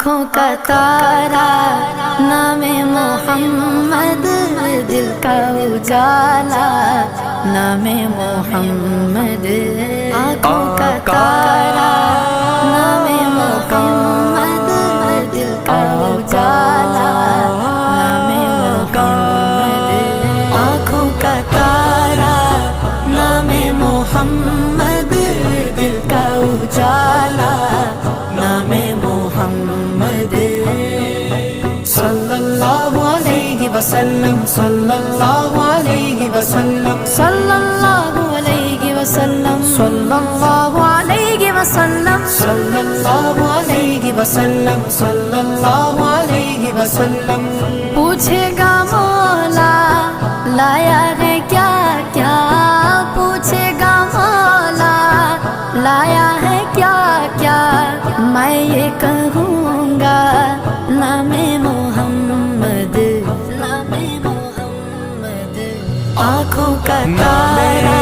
آنکھوں کا تارا نام محمد، دل کا اجالا نام محمد، آنکھوں کا تارا نام محمد، دل کا اجالا نام محمد، آنکھوں کا تارا نام محمد، دل کا اجالا نام محمد، صلی اللہ علیہ وسلم، صلی اللہ علیہ وسلم، صلی اللہ علیہ وسلم، صلی اللہ علیہ وسلم، صلی اللہ علیہ وسلم، صلی اللہ علیہ وسلم، پوچھے گا مولا لایا ہے کیا کیا، پوچھے گا مولا لایا ہے کیا کیا، میں یہ کہوں گا نام محمد، نام محمد، آنکھوں کا تارا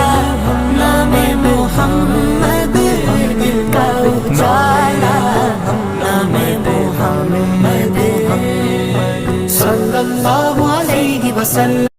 نام محمد، دل کا اجالا نام محمد، صلی اللہ علیہ وسلم۔